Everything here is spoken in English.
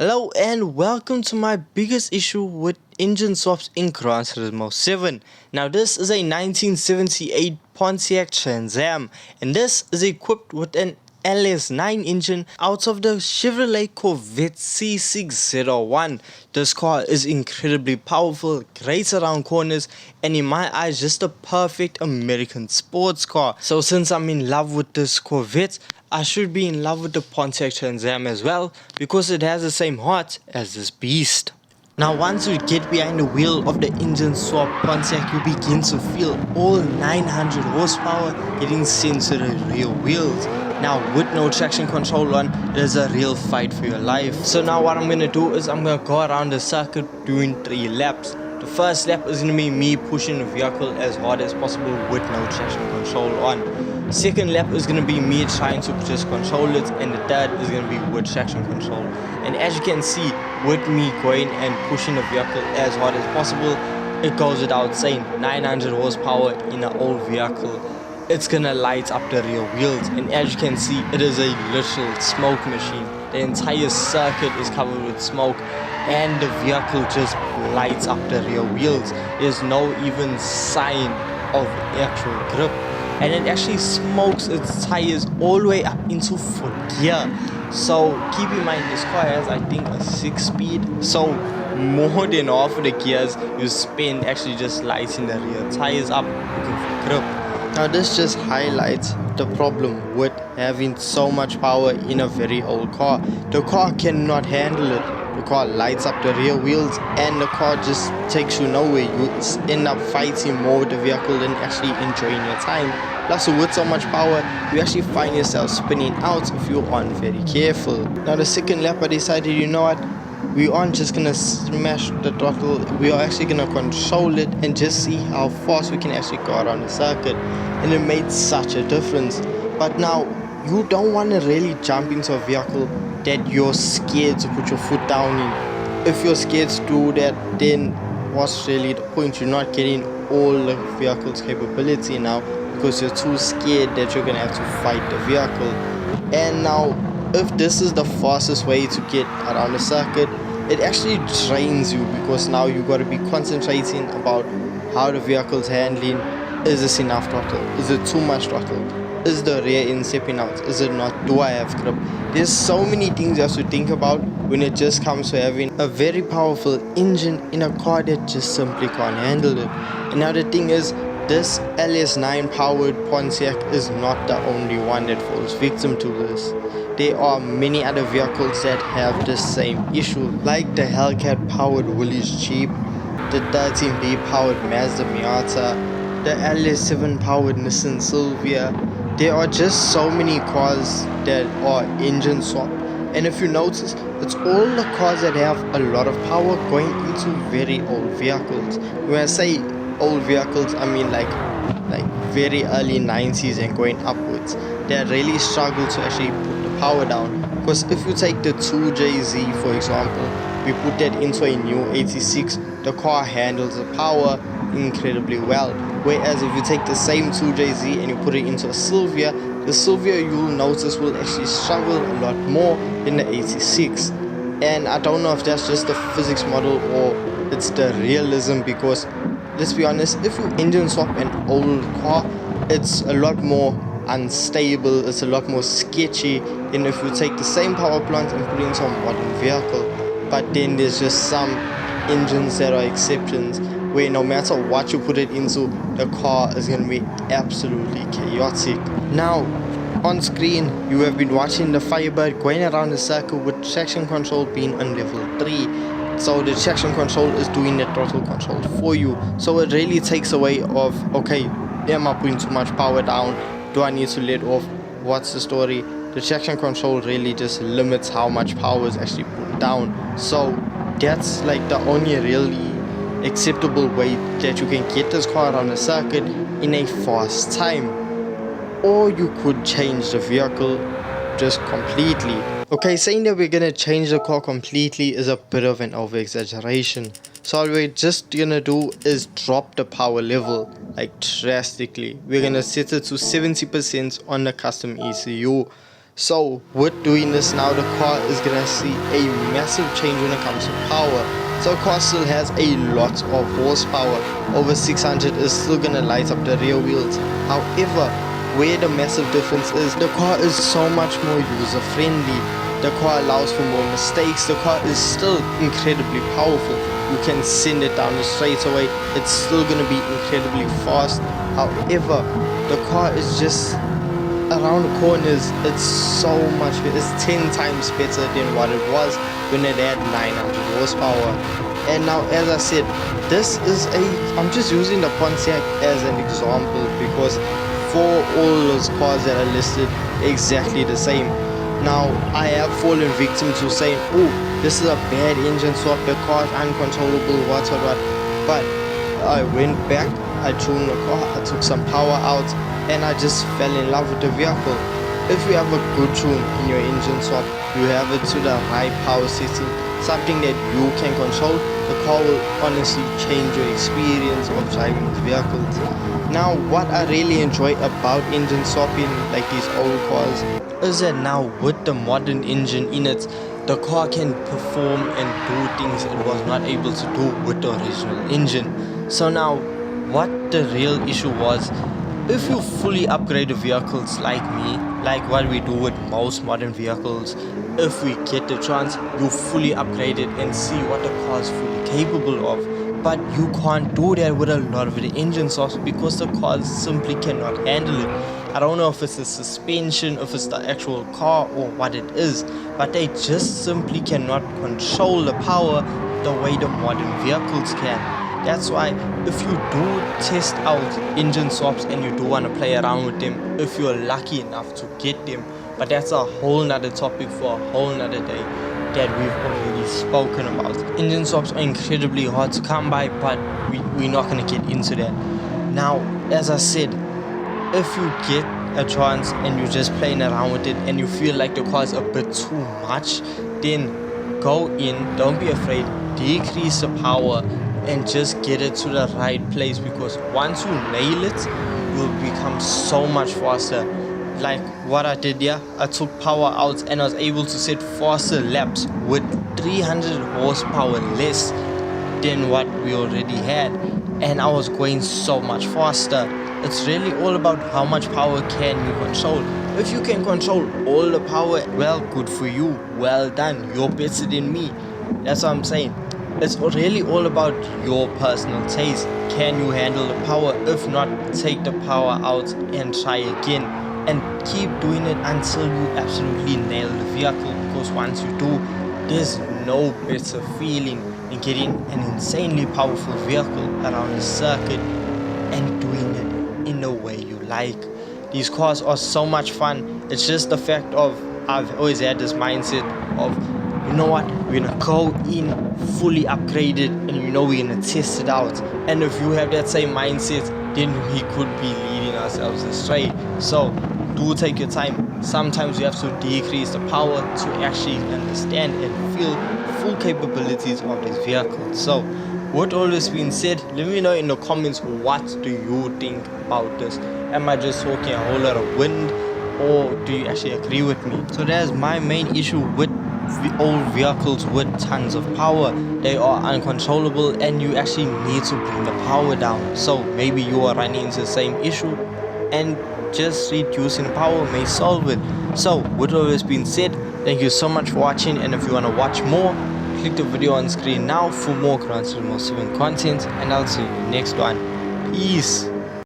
Hello and welcome to my biggest issue with engine swaps in Gran Turismo 7. Now this is a 1978 Pontiac Trans Am and this is equipped with an LS9 engine out of the Chevrolet Corvette C601. This car is incredibly powerful, great around corners, and in my eyes just a perfect American sports car. So since I'm in love with this Corvette, I should be in love with the Pontiac Trans Am as well because it has the same heart as this beast. Now once you get behind the wheel of the engine swap Pontiac, you begin to feel all 900 horsepower getting sent to the rear wheels. Now with no traction control on, it is a real fight for your life. So now what I'm going to do is I'm going to go around the circuit doing 3 laps. The first lap is going to be me pushing the vehicle as hard as possible with no traction control on. Second lap is going to be me trying to just control it, and the third is going to be with traction control. And as you can see, with me going and pushing the vehicle as hard as possible, it goes without saying, 900 horsepower in an old vehicle. It's gonna light up the rear wheels, and as you can see, it is a literal smoke machine. The entire circuit is covered with smoke and the vehicle just lights up the rear wheels. There's no even sign of actual grip, and it actually smokes its tires all the way up into 4th gear. So keep in mind, this car has I think a 6-speed, so more than half of the gears you spend actually just lighting the rear tires up looking for grip. Now this just highlights the problem with having so much power in a very old car. The car cannot handle it. The car lights up the rear wheels and the car just takes you nowhere. You end up fighting more with the vehicle than actually enjoying your time. Plus with so much power, you actually find yourself spinning out if you aren't very careful. Now the second lap I decided, you know what? We aren't just gonna smash the throttle, we are actually gonna control it and just see how fast we can actually go around the circuit. And it made such a difference. But now, you don't want to really jump into a vehicle that you're scared to put your foot down in. If you're scared to do that, then what's really the point? You're not getting all the vehicle's capability now because you're too scared that you're gonna have to fight the vehicle. And now, if this is the fastest way to get around the circuit, it actually drains you because now you got to be concentrating about how the vehicle's handling. Is this enough throttle? Is it too much throttle? Is the rear end stepping out? Is it not? Do I have grip? There's so many things you have to think about when it just comes to having a very powerful engine in a car that just simply can't handle it. And now the thing is, this LS9 powered Pontiac is not the only one that falls victim to this. There are many other vehicles that have the same issue, like the Hellcat powered Willys Jeep, the 13B powered Mazda Miata, the LS7 powered Nissan Silvia. There are just so many cars that are engine swap, and if you notice, it's all the cars that have a lot of power going into very old vehicles. When I say old vehicles, I mean like very early 90s and going upwards, that really struggle to actually put the power down. Because if you take the 2JZ for example, we put that into a new 86, the car handles the power incredibly well. Whereas if you take the same 2JZ and you put it into a Silvia, the Silvia you'll notice will actually struggle a lot more than the 86. And I don't know if that's just the physics model or it's the realism, because let's be honest, if you engine swap an old car, it's a lot more unstable, it's a lot more sketchy than if you take the same power plant and put it into a modern vehicle. But then there's just some engines that are exceptions, where no matter what you put it into, the car is going to be absolutely chaotic. Now, on screen, you have been watching the Firebird going around the circle with traction control being on level 3. So the traction control is doing the throttle control for you. So it really takes away of, okay, am I putting too much power down? Do I need to let off? What's the story? The traction control really just limits how much power is actually put down. So that's like the only really acceptable way that you can get this car around the circuit in a fast time. Or you could change the vehicle just completely. Okay, saying that we're gonna change the car completely is a bit of an over exaggeration. So what we're just gonna do is drop the power level like drastically. We're gonna set it to 70% on the custom ECU. So with doing this now, the car is gonna see a massive change when it comes to power. So the car still has a lot of horsepower. Over 600 is still gonna light up the rear wheels. However, where the massive difference is, the car is so much more user friendly. The car allows for more mistakes. The car is still incredibly powerful. You can send it down the straightaway. It's still gonna be incredibly fast. However, the car is just around the corners, it's so much better. It's 10 times better than what it was when it had 900 horsepower. And now, as I said, this is I'm just using the Pontiac as an example because for all those cars that are listed exactly the same. Now, I have fallen victim to saying, oh, this is a bad engine swap, the car is uncontrollable, what. But I went back, I tuned the car, I took some power out, and I just fell in love with the vehicle. If you have a good tune in your engine swap, you have it to the high power setting, something that you can control, the car will honestly change your experience of driving these vehicles. Now, what I really enjoy about engine swapping, like these old cars, is that now with the modern engine in it, the car can perform and do things it was not able to do with the original engine. So now, what the real issue was, if you fully upgrade the vehicles like me, like what we do with most modern vehicles, if we get the chance, you fully upgrade it and see what the car is fully capable of. But you can't do that with a lot of the engine swaps because the cars simply cannot handle it. I don't know if it's the suspension, if it's the actual car or what it is, but they just simply cannot control the power the way the modern vehicles can. That's why if you do test out engine swaps and you do want to play around with them, if you're lucky enough to get them, but that's a whole nother topic for a whole nother day that we've already spoken about. Engine swaps are incredibly hard to come by, but we're not going to get into that. Now, as I said, if you get a chance and you're just playing around with it and you feel like the car is a bit too much, then go in, don't be afraid, decrease the power and just get it to the right place, because once you nail it, you'll become so much faster. Like what I did here, I took power out and I was able to set faster laps with 300 horsepower less than what we already had, and I was going so much faster. It's really all about how much power can you control. If you can control all the power, well, good for you, well done, you're better than me. That's what I'm saying. It's really all about your personal taste. Can you handle the power? If not, take the power out and try again, and keep doing it until you absolutely nail the vehicle, because once you do, there's no better feeling in getting an insanely powerful vehicle around a circuit and doing it in the way you like. These cars are so much fun. It's just the fact of I've always had this mindset of, you know what, we're gonna go in fully upgraded and we're gonna test it out. And if you have that same mindset, then we could be leading ourselves astray. So do take your time. Sometimes you have to decrease the power to actually understand and feel full capabilities of this vehicle. So with all this being said, let me know in the comments, what do you think about this? Am I just talking a whole lot of wind, or do you actually agree with me? So that's my main issue with old vehicles with tons of power. They are uncontrollable and you actually need to bring the power down. So maybe you are running into the same issue and just reducing power may solve it. So with all this being said, thank you so much for watching, and if you want to watch more, click the video on screen now for more Gran Turismo 7 content, and I'll see you in the next one. Peace.